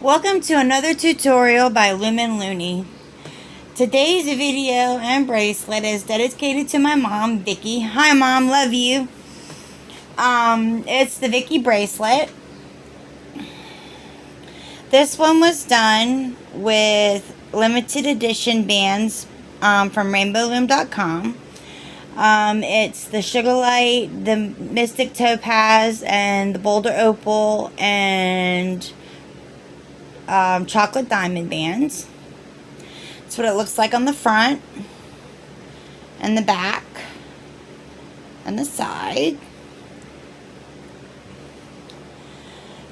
Welcome to another tutorial by Loom and Looney. Today's video and bracelet is dedicated to my mom, Vickie. Hi Mom, love you. It's the Vickie bracelet. This one was done with limited edition bands from rainbowloom.com. It's the Sugar Light, the Mystic Topaz, and the Boulder Opal, and chocolate diamond bands. That's what it looks like on the front and the back and the side.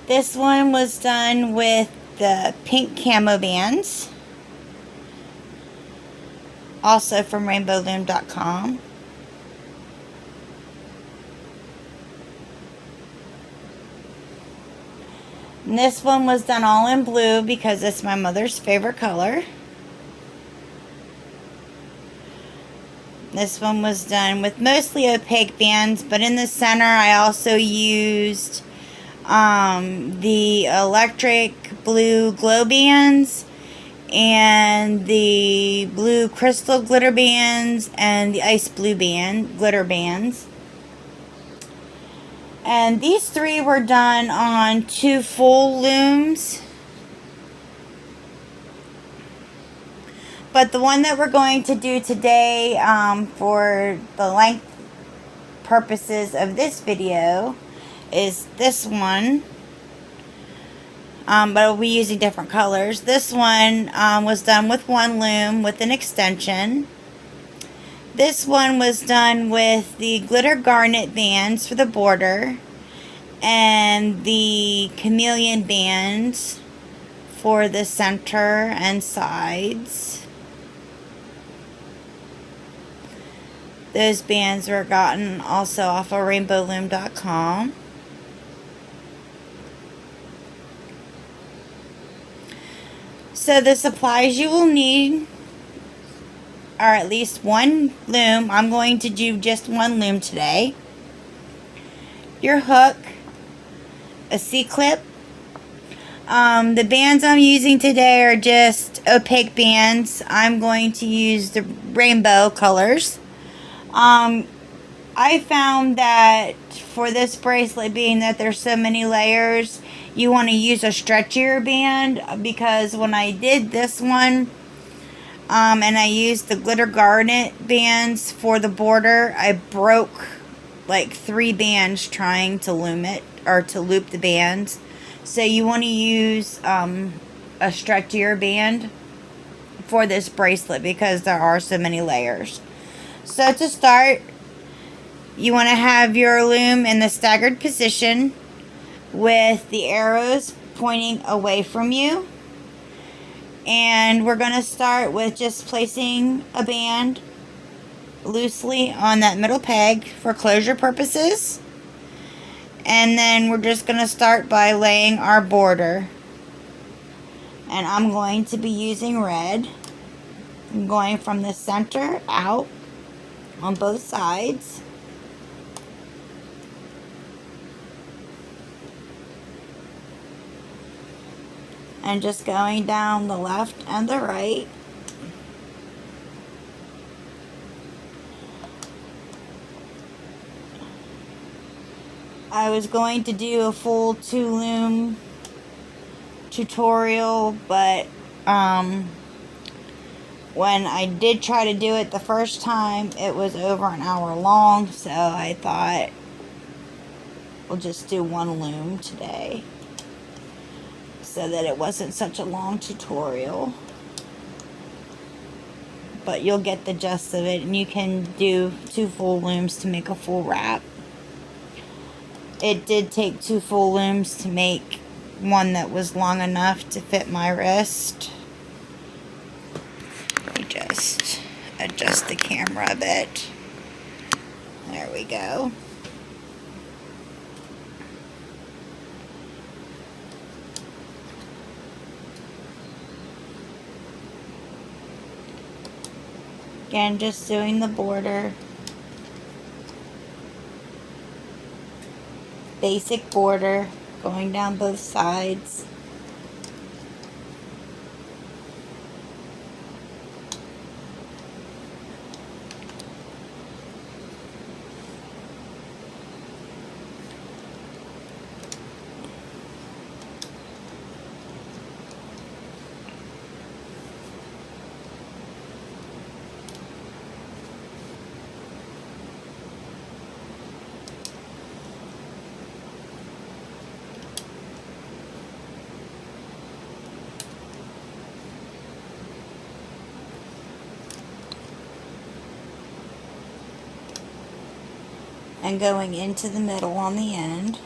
This one was done with the pink camo bands, also from rainbowloom.com. And this one was done all in blue because it's my mother's favorite color. This one was done with mostly opaque bands, but in the center I also used the electric blue glow bands and the blue crystal glitter bands and the ice blue band glitter bands. And these three were done on 2 full looms. But the one that we're going to do today for the length purposes of this video is this one. But we'll be using different colors. This one was done with 1 loom with an extension. This one was done with the glitter garnet bands for the border and the chameleon bands for the center and sides. Those bands were gotten also off of rainbowloom.com. So the supplies you will need are at least 1 loom. I'm going to do just 1 loom today. Your hook, a C-clip. The bands I'm using today are just opaque bands. I'm going to use the rainbow colors. I found that for this bracelet, being that there's so many layers, you want to use a stretchier band, because when I did this one, and I used the glitter garnet bands for the border, I broke like 3 bands trying to loom it, or to loop the bands. So you want to use a stretchier band for this bracelet because there are so many layers. So to start, you want to have your loom in the staggered position with the arrows pointing away from you. And we're going to start with just placing a band loosely on that middle peg for closure purposes. And then we're just going to start by laying our border. And I'm going to be using red. I'm going from the center out on both sides. And just going down the left and the right. I was going to do a full 2 loom tutorial, but when I did try to do it the first time, it was over an hour long, so I thought we'll just do 1 loom today, so that it wasn't such a long tutorial. But you'll get the gist of it, and you can do 2 full looms to make a full wrap. It did take 2 full looms to make one that was long enough to fit my wrist. Let me just adjust the camera a bit. There we go. Again, just doing the border. Basic border going down both sides. and going into the middle on the end.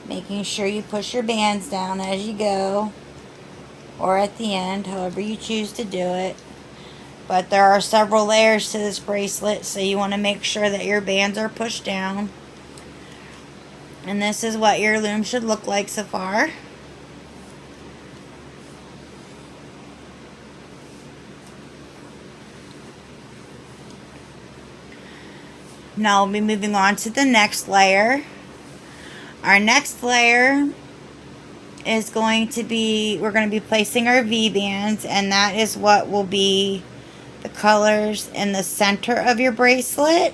Making sure you push your bands down as you go, or at the end, however you choose to do it. But there are several layers to this bracelet, so you want to make sure that your bands are pushed down. And this is what your loom should look like so far. Now we'll be moving on to the next layer. Our next layer is going to be, we're going to be placing our V-bands, and that is what will be the colors in the center of your bracelet.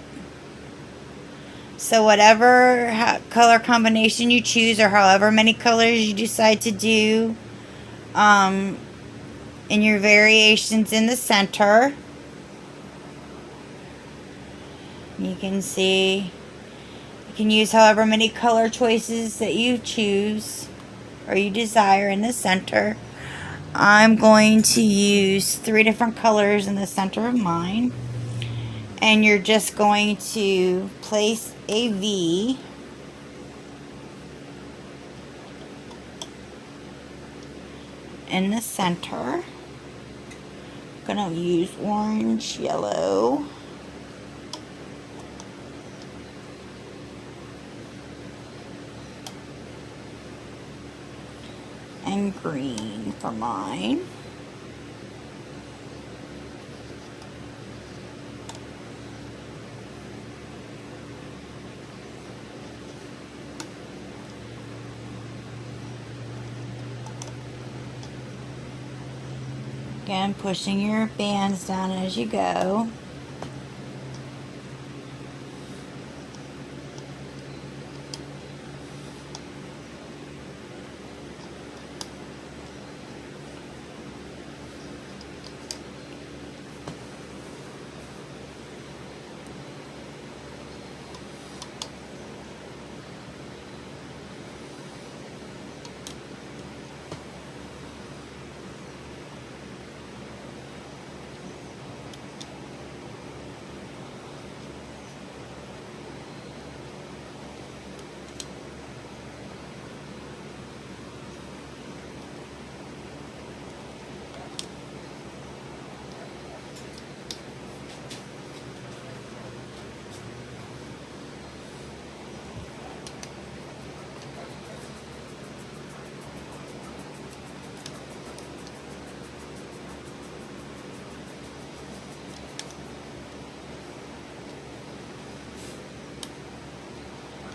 So whatever color combination you choose, or however many colors you decide to do in your variations in the center, you can see you can use however many color choices that you choose or you desire in the center. I'm going to use 3 different colors in the center of mine, and you're just going to place a V in the center. I'm going to use orange, yellow, and green for mine. Again, pushing your bands down as you go.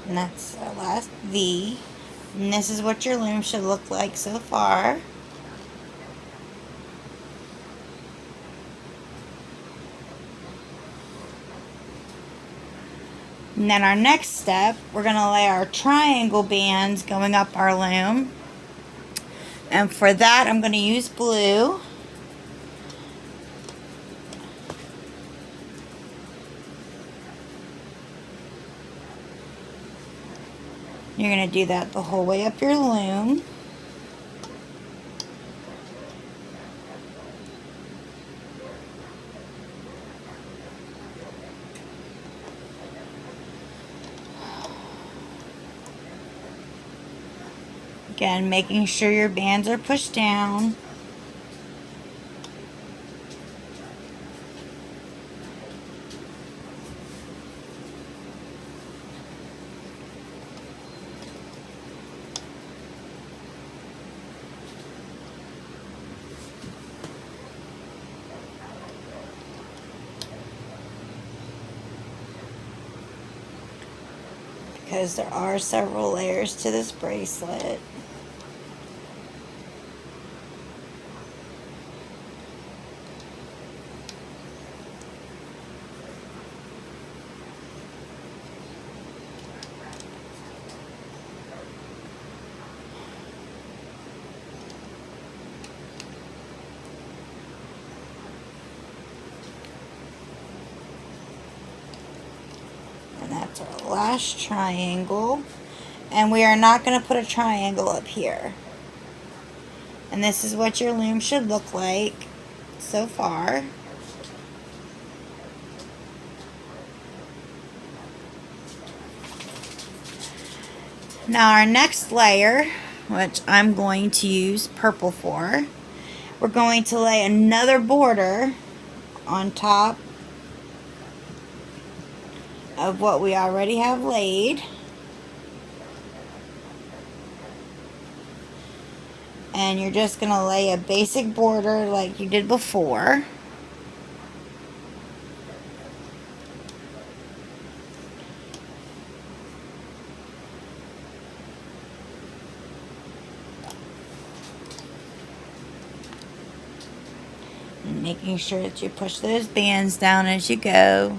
And that's our last V. And this is what your loom should look like so far. And then our next step, we're going to lay our triangle bands going up our loom. And for that, I'm going to use blue. You're going to do that the whole way up your loom. Again, making sure your bands are pushed down. Because there are several layers to this bracelet. And that's our last triangle. And we are not going to put a triangle up here. And this is what your loom should look like so far. Now our next layer, which I'm going to use purple for, we're going to lay another border on top of what we already have laid. And you're just going to lay a basic border like you did before. And making sure that you push those bands down as you go.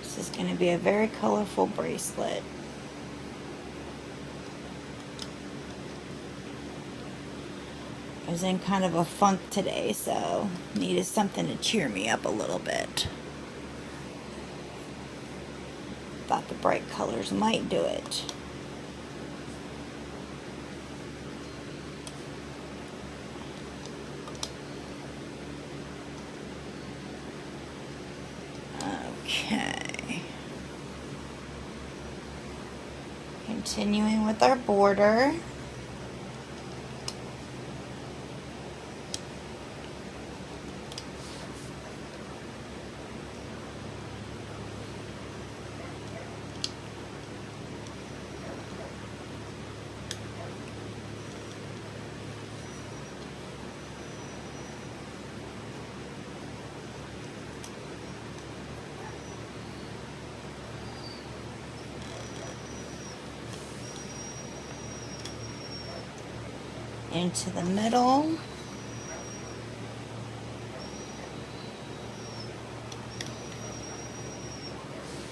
This is going to be a very colorful bracelet. I was in kind of a funk today, so needed something to cheer me up a little bit. Thought the bright colors might do it. Okay. Continuing with our border. Into the middle.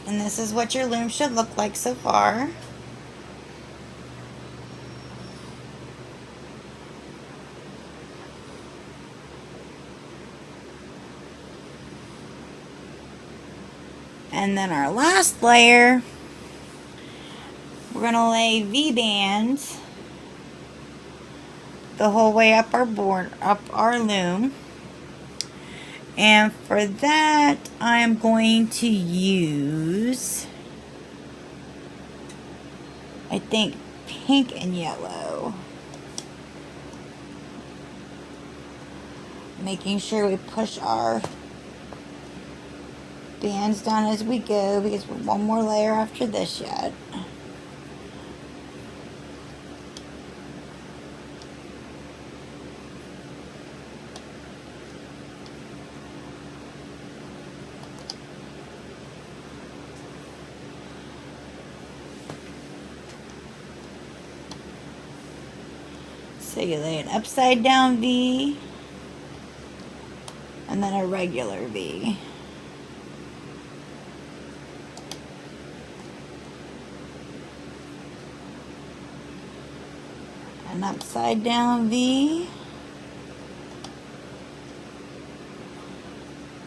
And this is what your loom should look like so far. And then our last layer, we're going to lay V-bands the whole way up our board, up our loom. And for that, I'm going to use, I think, pink and yellow. Making sure we push our bands down as we go, because we're one more layer after this yet. So you lay an upside down V and then a regular V. An upside down V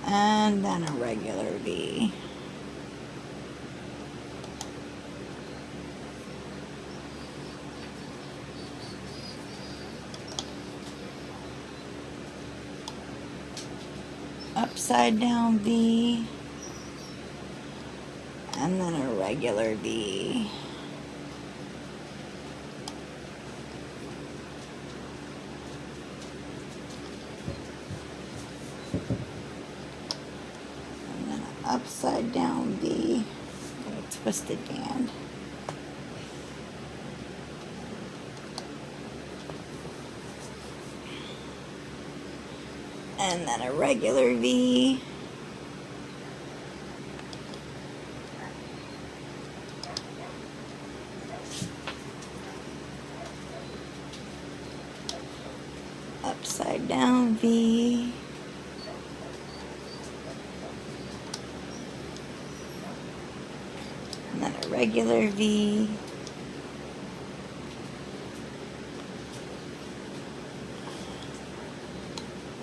and then a regular V. Upside down V and then a regular V. And then an upside down V and a twisted band. And then a regular V. Upside down V. regular V,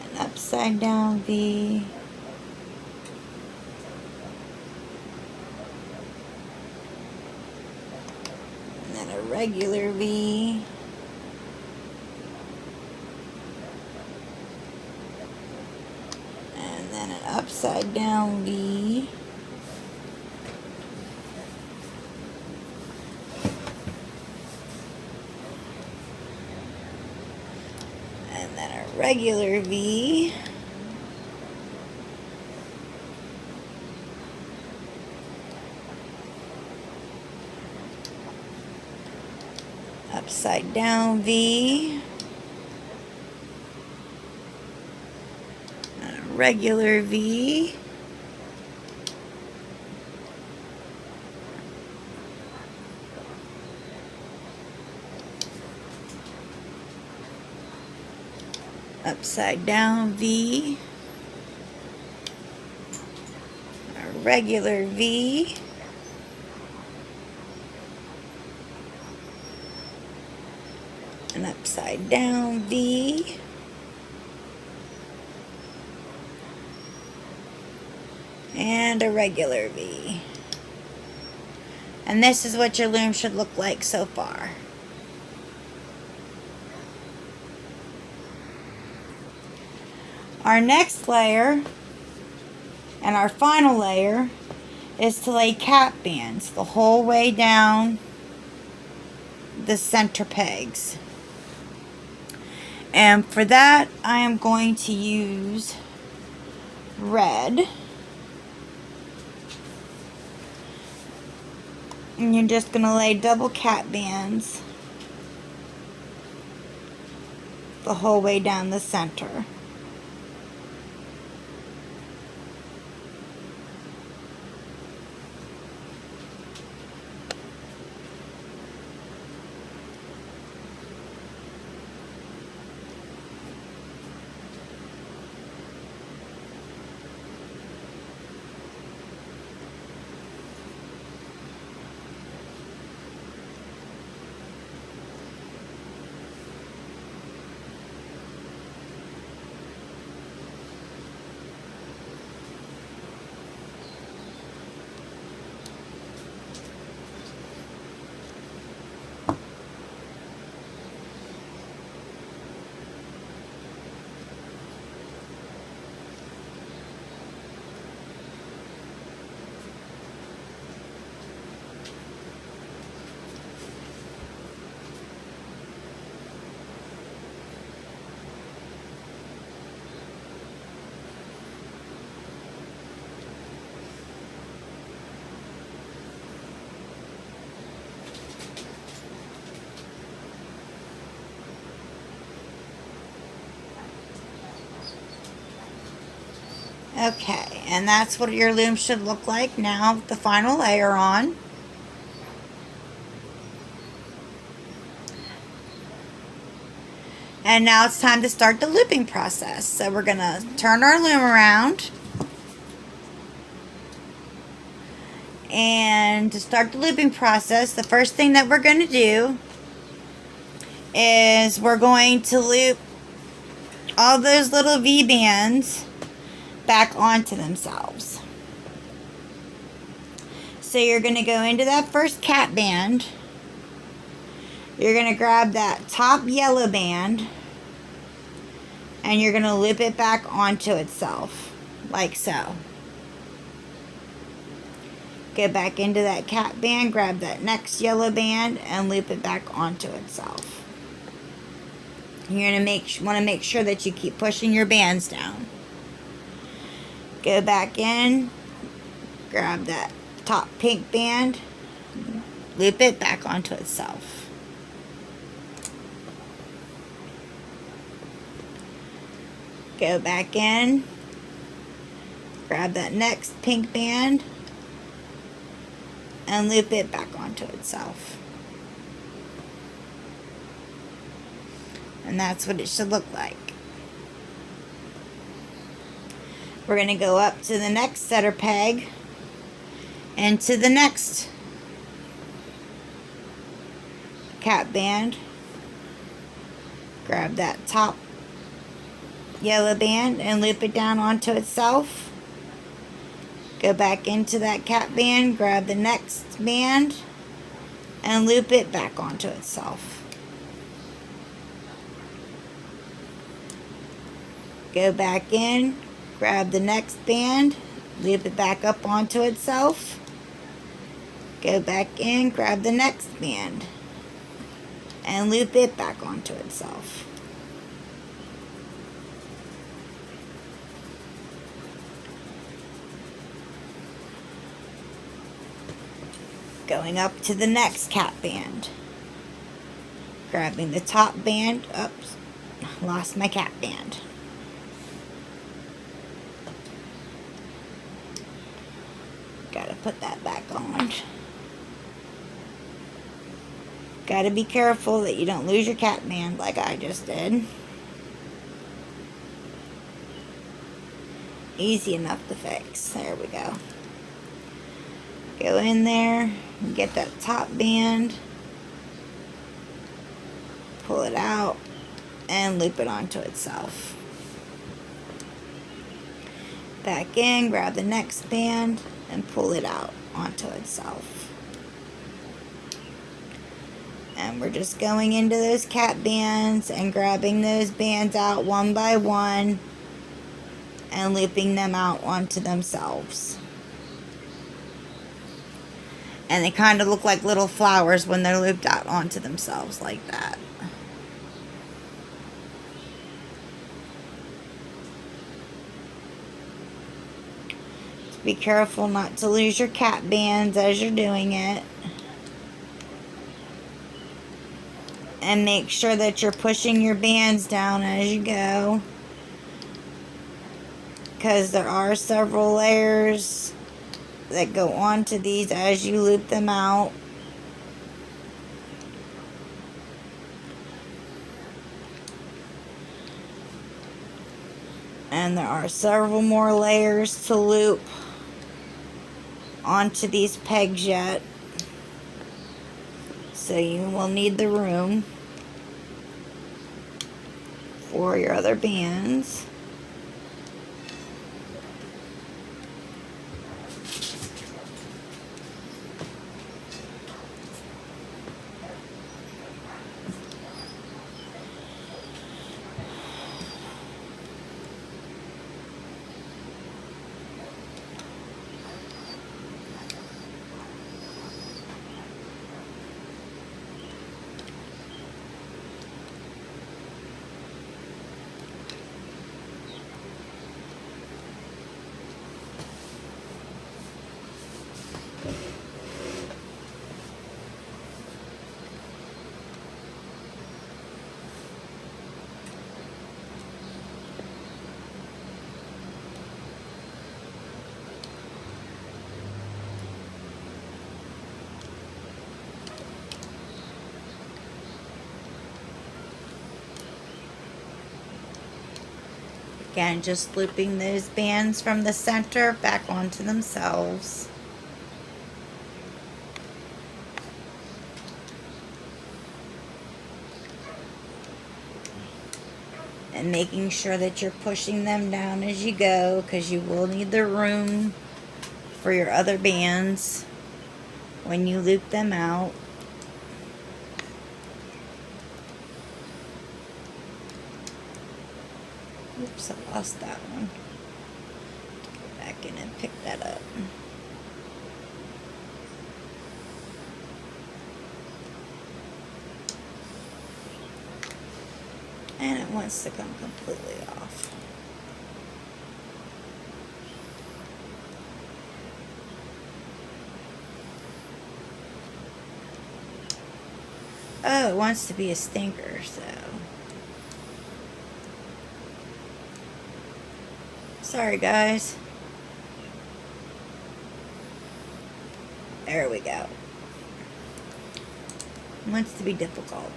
an upside down V, and then a regular V, and then an upside down V, and then a regular V, upside down V, and a regular V, upside down V, a regular V, an upside down V, and a regular V. And this is what your loom should look like so far. Our next layer and our final layer is to lay cap bands the whole way down the center pegs. And for that, I am going to use red. And you're just going to lay double cap bands the whole way down the center. Okay, and that's what your loom should look like now with the final layer on. And now it's time to start the looping process. So we're going to turn our loom around. And to start the looping process, the first thing that we're going to do is we're going to loop all those little V-bands back onto themselves. So you're going to go into that first cap band. You're going to grab that top yellow band and you're going to loop it back onto itself, like so. Go back into that cap band, grab that next yellow band and loop it back onto itself. You're going to want to make sure that you keep pushing your bands down. Go back in, grab that top pink band, loop it back onto itself. Go back in, grab that next pink band, and loop it back onto itself. And that's what it should look like. We're going to go up to the next center peg and to the next cap band, grab that top yellow band and loop it down onto itself. Go back into that cap band, grab the next band, and loop it back onto itself. Go back in, grab the next band, loop it back up onto itself. Go back in, grab the next band, and loop it back onto itself. Going up to the next cap band, grabbing the top band. Oops, lost my cap band. Gotta put that back on. Gotta be careful that you don't lose your cap band like I just did. Easy enough to fix. There we go. Go in there and get that top band, pull it out, and loop it onto itself. Back in, grab the next band, and pull it out onto itself. And we're just going into those cap bands and grabbing those bands out one by one and looping them out onto themselves. And they kind of look like little flowers when they're looped out onto themselves like that. Just be careful not to lose your cap bands as you're doing it. And make sure that you're pushing your bands down as you go, because there are several layers that go onto these as you loop them out. And there are several more layers to loop onto these pegs yet. So you will need the room for your other bands. Again, just looping those bands from the center back onto themselves. And making sure that you're pushing them down as you go, because you will need the room for your other bands when you loop them out. Oops, I lost that one. Go back in and pick that up. And it wants to come completely off. Oh, it wants to be a stinker, so. Sorry, guys. There we go. It wants to be difficult.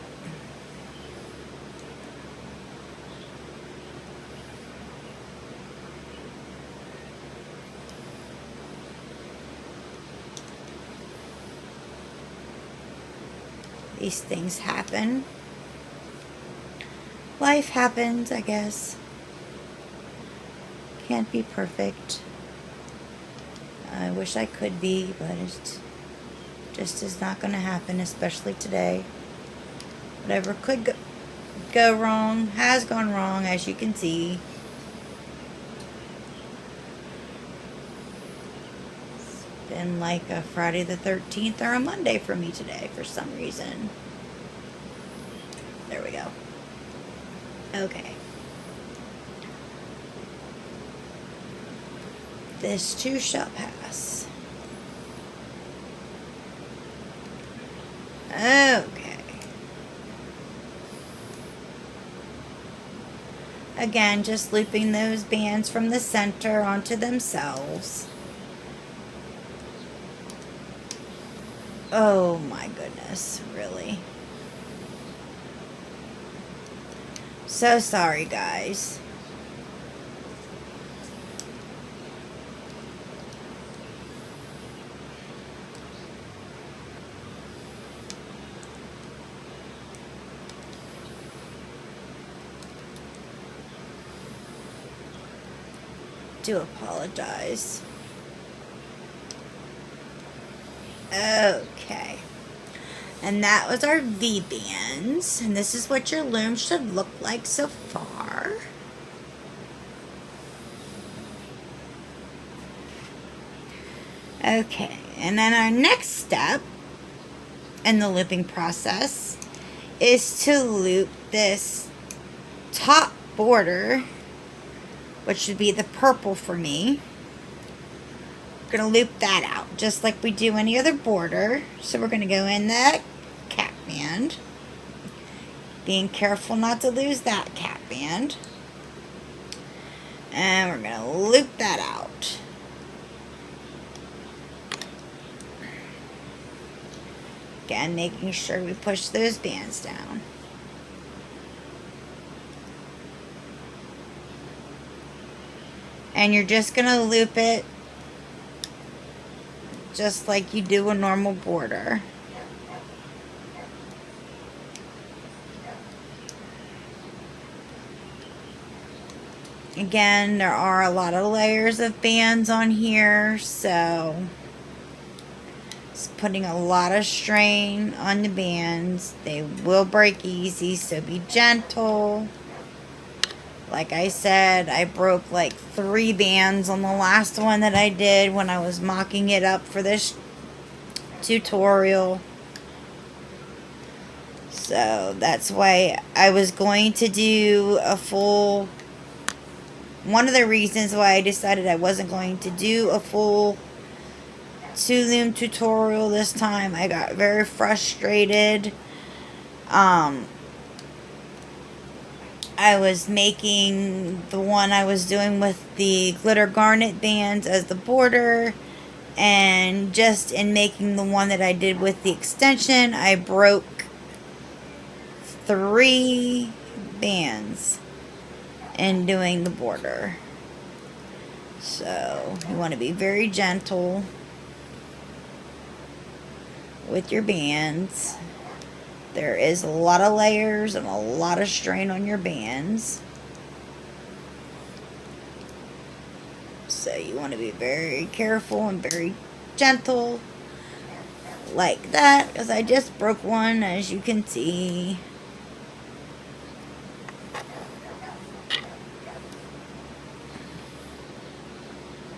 These things happen. Life happens, I guess. Can't be perfect. I wish I could be, but it just is not going to happen, especially today. Whatever could go wrong has gone wrong, as you can see. It's been like a Friday the 13th or a Monday for me today for some reason. There we go. Okay. This too shall pass. Okay. Again, just looping those bands from the center onto themselves. Oh my goodness, really? So sorry, guys. Do apologize. Okay. And that was our V-bands. And this is what your loom should look like so far. Okay. And then our next step in the looping process is to loop this top border, which would be the purple for me. We're going to loop that out just like we do any other border. So we're going to go in the cap band, being careful not to lose that cap band, and we're going to loop that out. Again, making sure we push those bands down. And you're just going to loop it just like you do a normal border. Again, there are a lot of layers of bands on here, so it's putting a lot of strain on the bands. They will break easy, so be gentle. Like I said, I broke like 3 bands on the last one that I did when I was mocking it up for this tutorial. So that's why I was going to do a full... One of the reasons why I decided I wasn't going to do a full 2-loom tutorial this time. I got very frustrated. I was making the one I was doing with the glitter garnet bands as the border, and just in making the one that I did with the extension, I broke 3 bands in doing the border. So you want to be very gentle with your bands. There is a lot of layers and a lot of strain on your bands. So you want to be very careful and very gentle like that, because I just broke one, as you can see.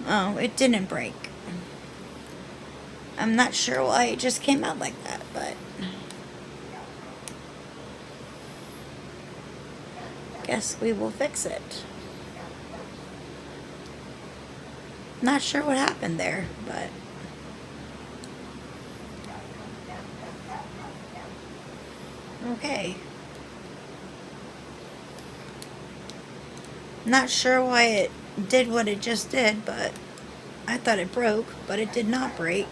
Oh, it didn't break. I'm not sure why it just came out like that, but guess we will fix it. Not sure what happened there, but okay. Not sure why it did what it just did, but I thought it broke, but it did not break.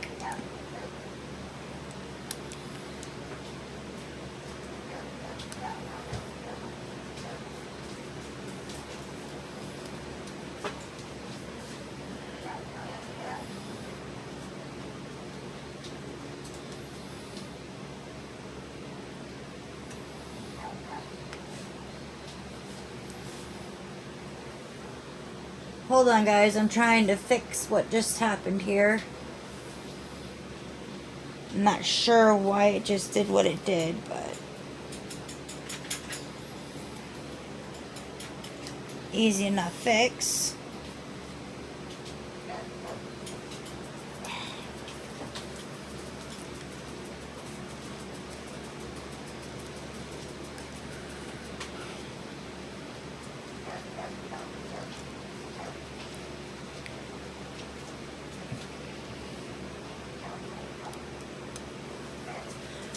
Hold on, guys. I'm trying to fix what just happened here. I'm not sure why it just did what it did, but easy enough fix.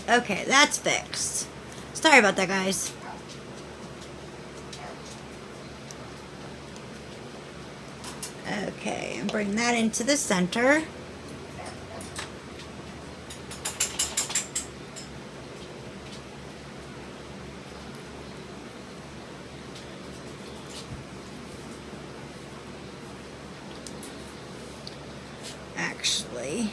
Okay, that's fixed. Sorry about that, guys. Okay, and bring that into the center. Actually,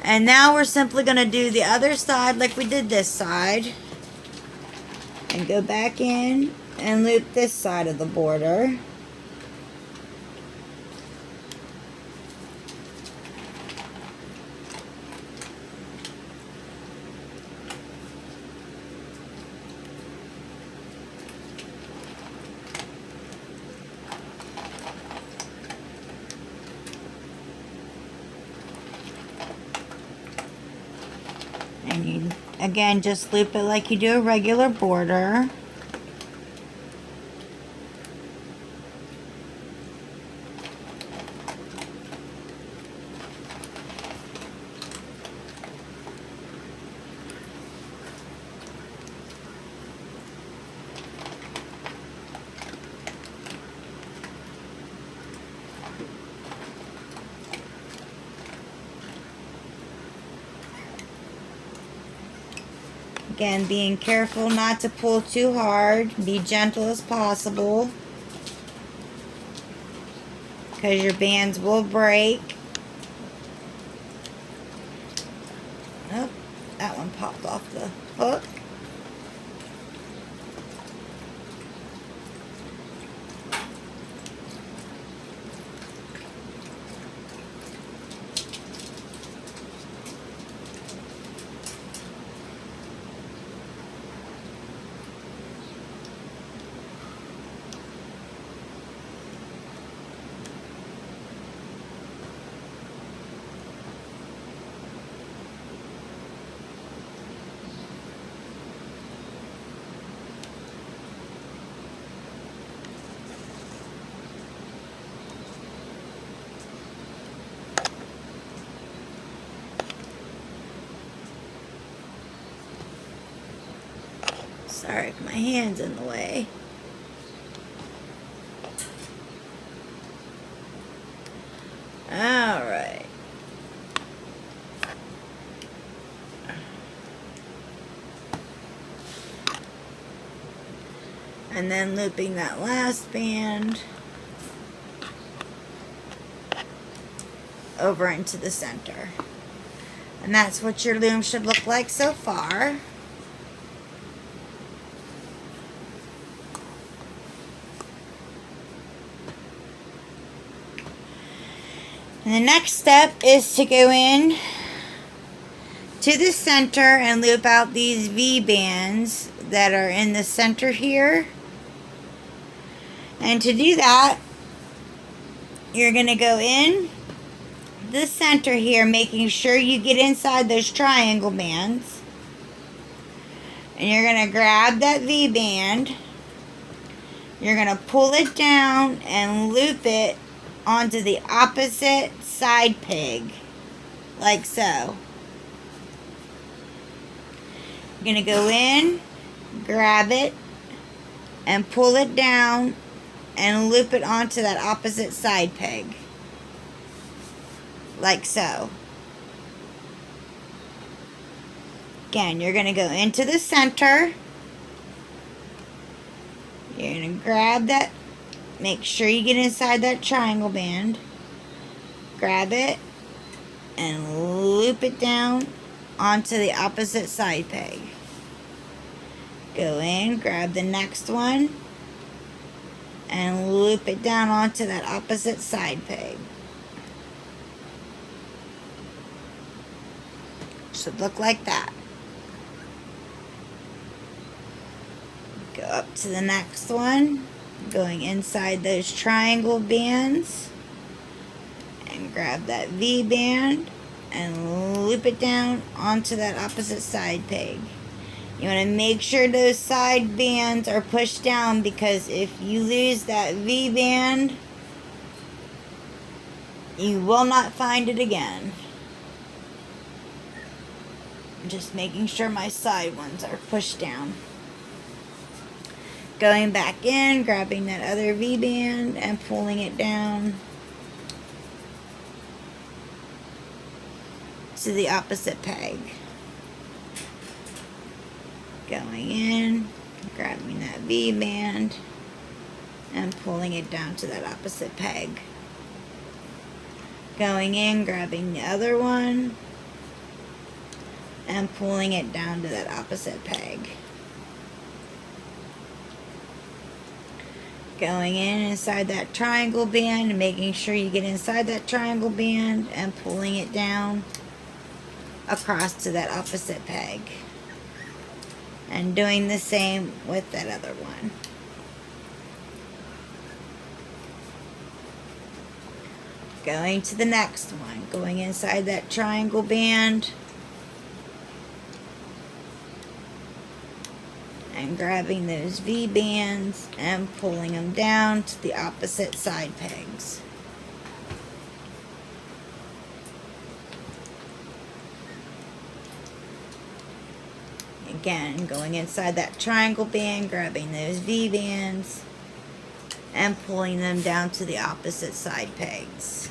and now we're simply going to do the other side like we did this side. And go back in and loop this side of the border. And you, again, just loop it like you do a regular border. Again, being careful not to pull too hard. Be gentle as possible, because your bands will break. Oh, that one popped off the hook. Sorry, my hand's in the way. Alright. And then looping that last band over into the center. And that's what your loom should look like so far. And the next step is to go in to the center and loop out these V bands that are in the center here. And to do that, you're going to go in the center here, making sure you get inside those triangle bands. And you're going to grab that V band. You're going to pull it down and loop it onto the opposite side peg, like so. You're going to go in, grab it, and pull it down and loop it onto that opposite side peg, like so. Again, you're going to go into the center. You're going to grab that. Make sure you get inside that triangle band. Grab it and loop it down onto the opposite side peg. Go in, grab the next one, and loop it down onto that opposite side peg. Should look like that. Go up to the next one, going inside those triangle bands, and grab that V band and loop it down onto that opposite side peg. You want to make sure those side bands are pushed down, because if you lose that V band, you will not find it again. I'm just making sure my side ones are pushed down. Going back in, grabbing that other V band and pulling it down to the opposite peg. Going in, grabbing that V band and pulling it down to that opposite peg. Going in, grabbing the other one and pulling it down to that opposite peg. Going in inside that triangle band and making sure you get inside that triangle band and pulling it down across to that opposite peg. And doing the same with that other one. Going to the next one, going inside that triangle band and grabbing those V bands and pulling them down to the opposite side pegs. Again, going inside that triangle band, grabbing those V bands and pulling them down to the opposite side pegs.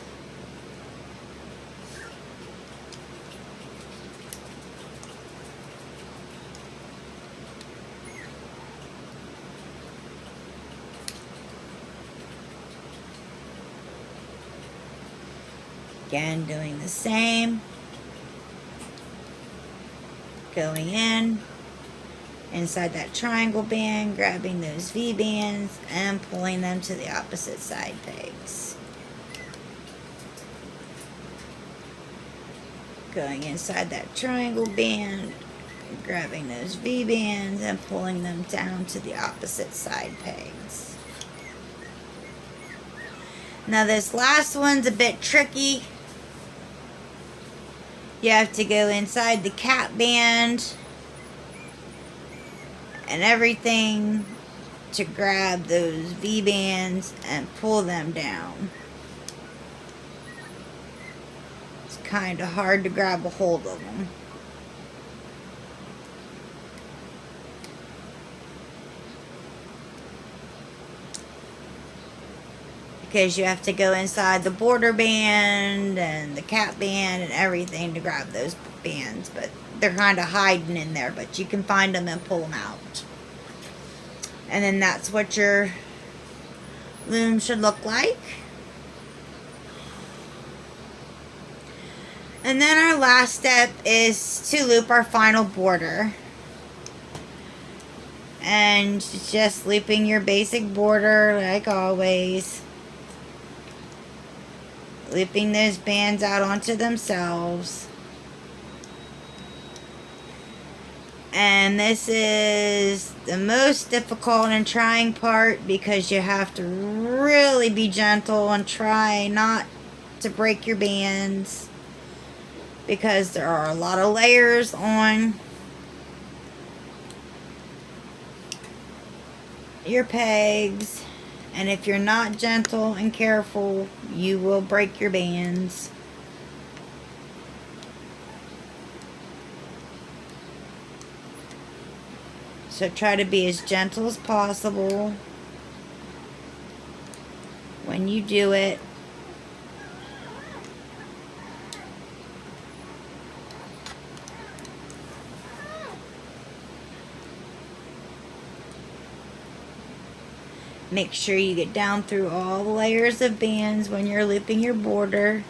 Again, doing the same. Going in, inside that triangle band, grabbing those V bands and pulling them to the opposite side pegs. Going inside that triangle band, grabbing those V bands and pulling them down to the opposite side pegs. Now this last one's a bit tricky. You have to go inside the cap band and everything to grab those V bands and pull them down. It's kind of hard to grab a hold of them. Because you have to go inside the border band and the cap band and everything to grab those bands. But they're kind of hiding in there, but you can find them and pull them out. And then that's what your loom should look like. And then our last step is to loop our final border. And just looping your basic border like always. Looping those bands out onto themselves. And this is the most difficult and trying part, because you have to really be gentle and try not to break your bands, because there are a lot of layers on your pegs. And if you're not gentle and careful, you will break your bands. So try to be as gentle as possible when you do it. Make sure you get down through all the layers of bands when you're looping your border.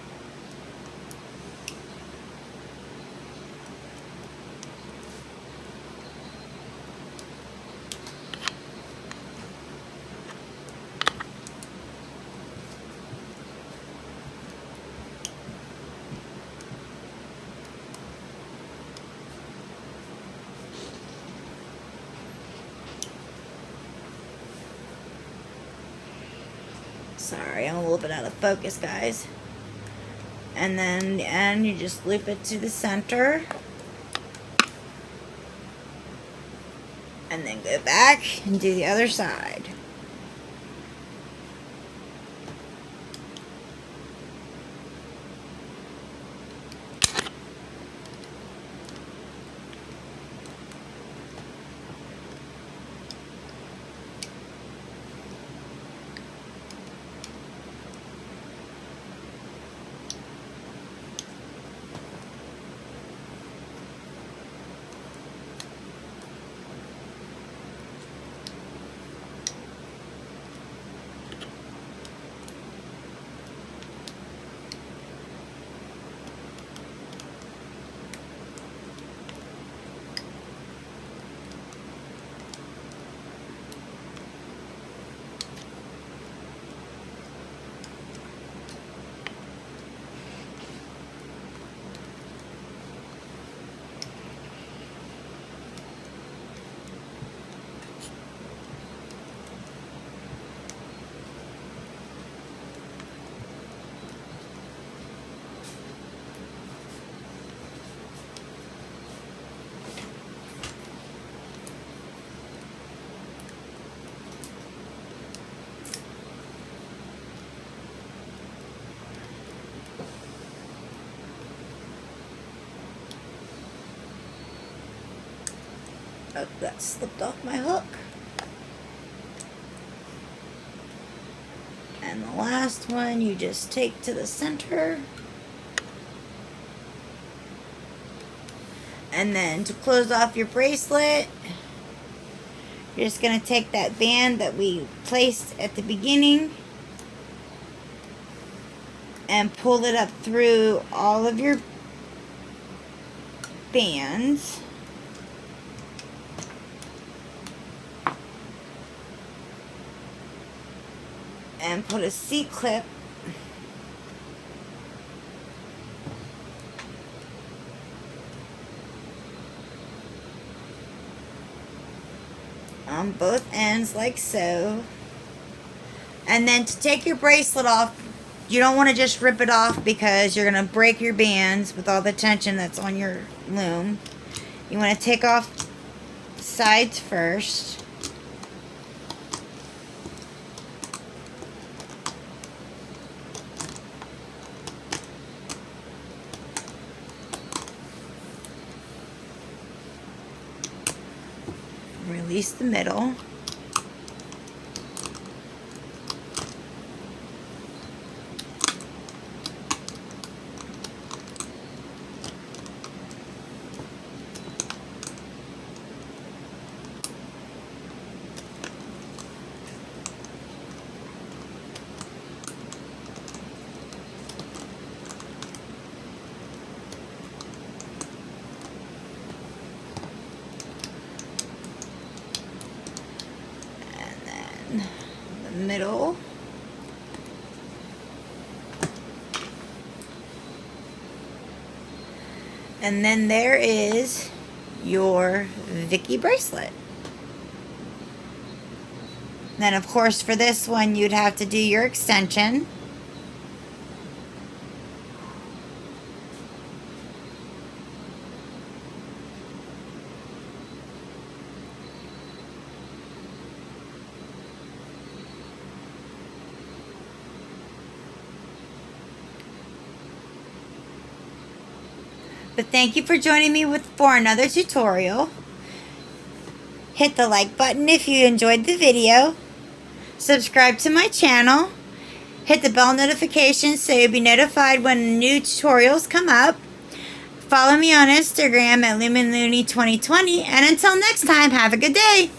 Sorry, I'm a little bit out of focus, guys. And then the end, you just loop it to the center. And then go back and do the other side. Oh, that slipped off my hook. And the last one you just take to the center. And then to close off your bracelet, you're just going to take that band that we placed at the beginning and pull it up through all of your bands. And put a C-clip on both ends like so. And then to take your bracelet off, you don't want to just rip it off because you're going to break your bands with all the tension that's on your loom. You want to take off sides first. Release the middle. The middle. And then there is your Vickie bracelet. Then of course for this one you'd have to do your extension. But thank you for joining me for another tutorial. Hit the like button if you enjoyed the video. Subscribe to my channel. Hit the bell notification so you'll be notified when new tutorials come up. Follow me on Instagram at LumenLooney2020. And until next time, have a good day.